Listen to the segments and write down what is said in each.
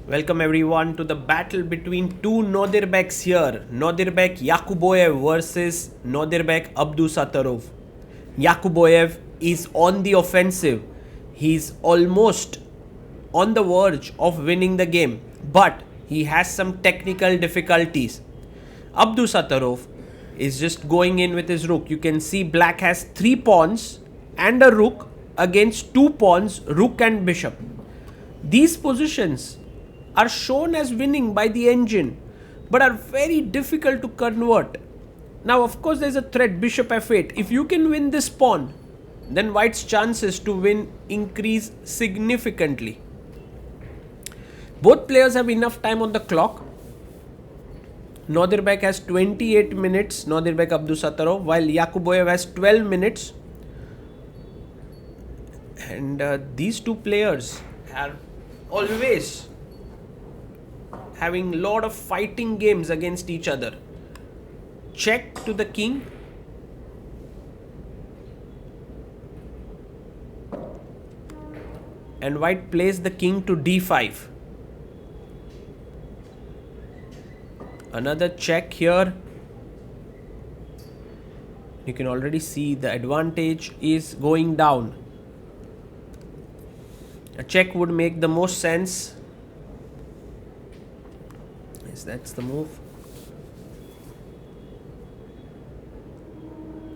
Welcome everyone to the battle between two Nodirbeks here. Nodirbek Yakubboev versus Nodirbek Abdusattorov. Yakubboev is on the offensive. He's almost on the verge of winning the game, but he has some technical difficulties. Abdusattorov is just going in with his rook. You can see black has 3 pawns and a rook against 2 pawns, rook and bishop. These positions are shown as winning by the engine but are very difficult to convert. Now of course there's a threat bishop f8. If you can win this pawn, then white's chances to win increase significantly. Both players have enough time on the clock. Nodirbek has 28 minutes, Nodirbek Abdusattorov, while Yakubboev has 12 minutes. And these two players are always having a lot of fighting games against each other. Check to the king. And white plays the king to d5. Another check here. You can already see the advantage is going down. A check would make the most sense. Yes, that's the move.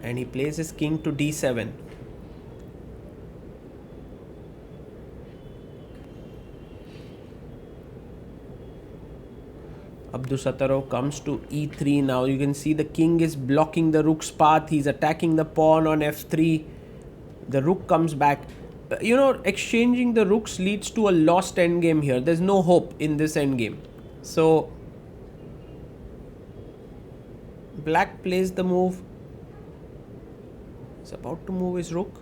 And he plays his king to d7. Abdusattorov comes to e3 now. You can see the king is blocking the rook's path. He's attacking the pawn on f3. The rook comes back. You know, exchanging the rooks leads to a lost endgame here. There's no hope in this endgame. So, black plays the move. He's about to move his rook.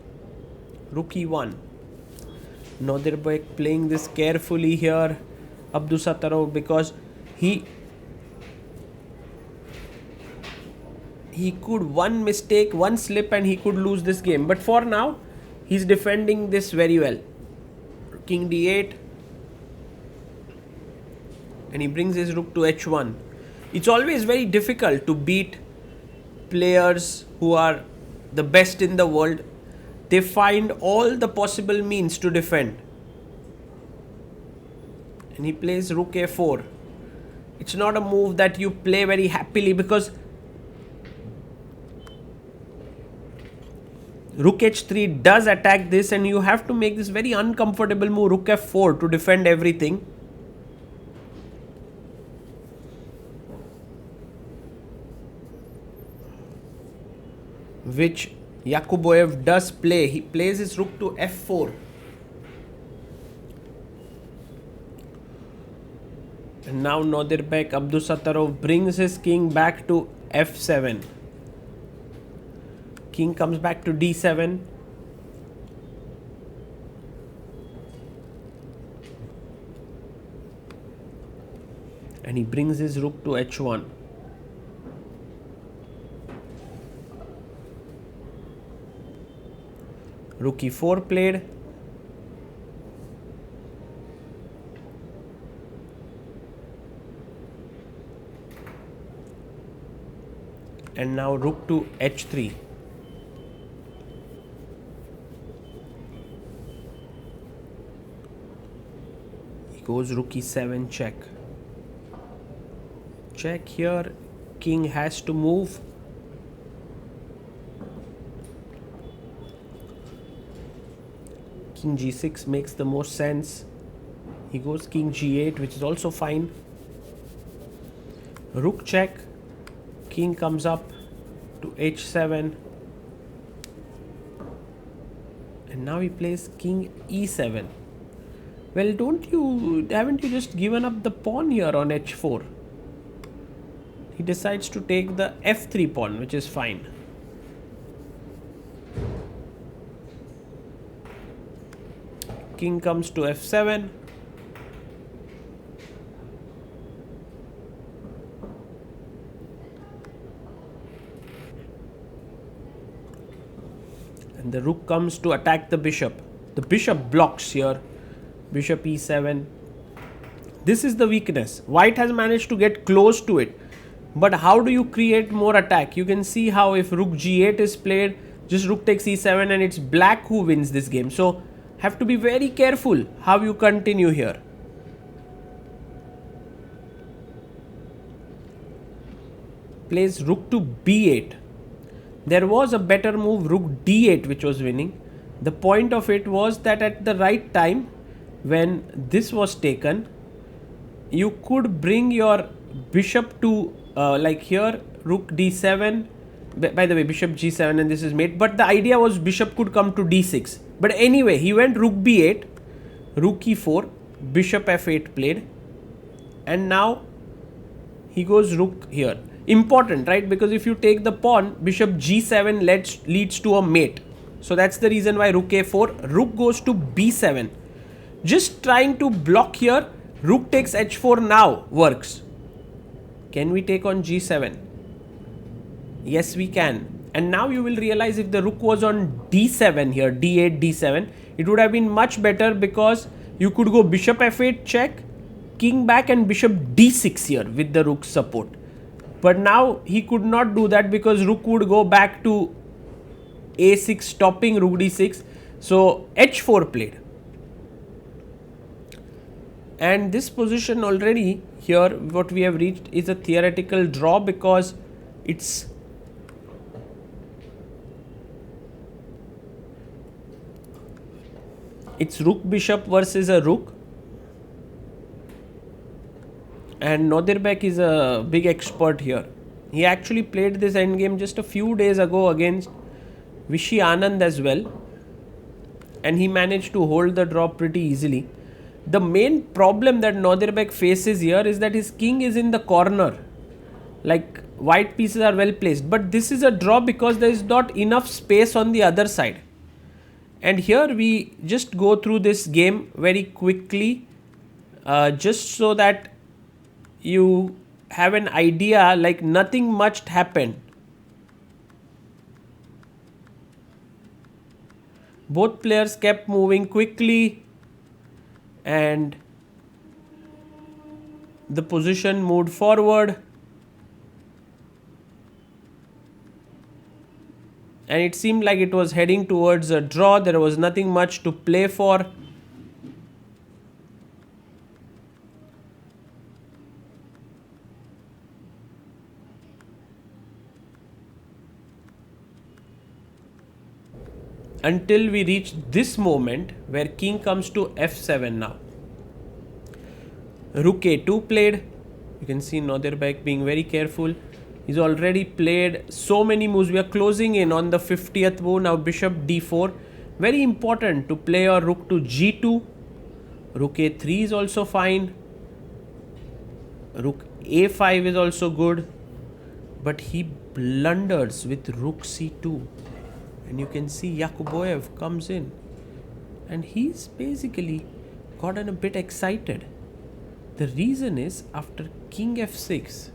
Rook e1. Nodirbek playing this carefully here. Abdusattorov, because he could one mistake, one slip and he could lose this game. But for now, he's defending this very well. King d8. And he brings his rook to h1. It's always very difficult to beat players who are the best in the world. They find all the possible means to defend. And he plays rook a4. It's not a move that you play very happily because rook h3 does attack this and you have to make this very uncomfortable move, rook f4, to defend everything. Which Yakubboev does play. He plays his rook to f4. And now Nodirbek Abdusattorov brings his king back to f7. King comes back to d7. And he brings his rook to h1. Rook e4 played. And now rook to h3. He goes rook e7 check. Check here. King has to move. King g6 makes the most sense. He goes king g8, which is also fine. Rook check. King comes up to h7. And now he plays king e7. Well, haven't you just given up the pawn here on h4? He decides to take the f3 pawn, which is fine. King comes to f7. And the rook comes to attack the bishop. The bishop blocks here. Bishop e7. This is the weakness. White has managed to get close to it. But how do you create more attack? You can see how if rook g8 is played, just rook takes e7 and it's black who wins this game. So have to be very careful how you continue here. Plays rook to b8. There was a better move, rook d8, which was winning. The point of it was that at the right time, when this was taken, you could bring your bishop to like here, rook d7. By the way, bishop g7 and this is mate. But the idea was bishop could come to d6. But anyway, he went rook b8, rook e4, bishop f8 played. And now he goes rook here. Important, right? Because if you take the pawn, bishop g7 leads to a mate. So that's the reason why rook a4, rook goes to b7. Just trying to block here, rook takes h4 now works. Can we take on g7? Yes, we can. And now you will realize if the rook was on d7 here, d8, d7, it would have been much better because you could go bishop f8 check, king back and bishop d6 here with the rook's support. But now he could not do that because rook would go back to a6 stopping rook d6. So h4 played. And this position already here what we have reached is a theoretical draw because it's rook bishop versus a rook. And Nodirbek is a big expert here. He actually played this endgame just a few days ago against Vishy Anand as well. And he managed to hold the draw pretty easily. The main problem that Nodirbek faces here is that his king is in the corner. Like white pieces are well placed. But this is a draw because there is not enough space on the other side. And here we just go through this game very quickly. Just so that you have an idea, like nothing much happened. Both players kept moving quickly and the position moved forward. And it seemed like it was heading towards a draw. There was nothing much to play for. Until we reach this moment where king comes to f7 now. Rook a2 played. You can see Nodirbek being very careful. He's already played so many moves. We are closing in on the 50th move. Now bishop d4. Very important to play your rook to g2. Rook a3 is also fine. Rook a5 is also good. But he blunders with rook c2. And you can see Yakubboev comes in. And he's basically gotten a bit excited. The reason is after king f6,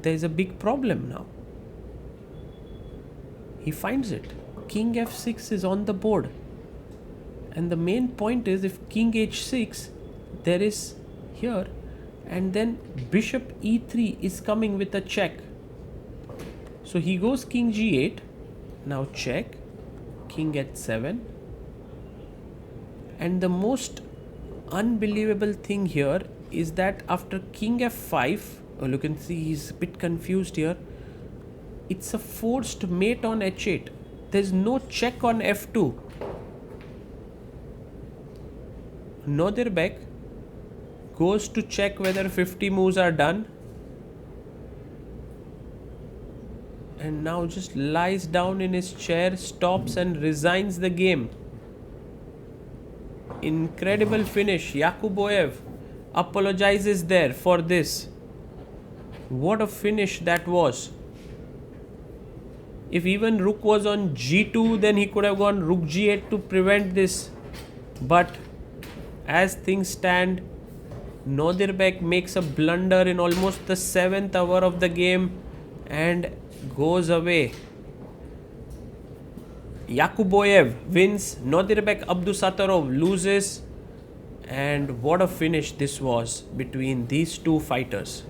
there's a big problem now. He finds it. King f6 is on the board. And the main point is if king h6, there is here. And then bishop e3 is coming with a check. So he goes king g8. Now check, king h7, and the most unbelievable thing here is that after king f5, you can see he's a bit confused here, it's a forced mate on h8, there's no check on f2. Nodirbek goes to check whether 50 moves are done. And now just lies down in his chair, stops and resigns the game. Incredible finish. Yakubboev apologizes there for this. What a finish that was. If even rook was on g2, then he could have gone rook g8 to prevent this. But as things stand, Nodirbek makes a blunder in almost the 7th hour of the game and goes away. Yakubboev wins, Nodirbek Abdusattorov loses, And what a finish this was between these two fighters.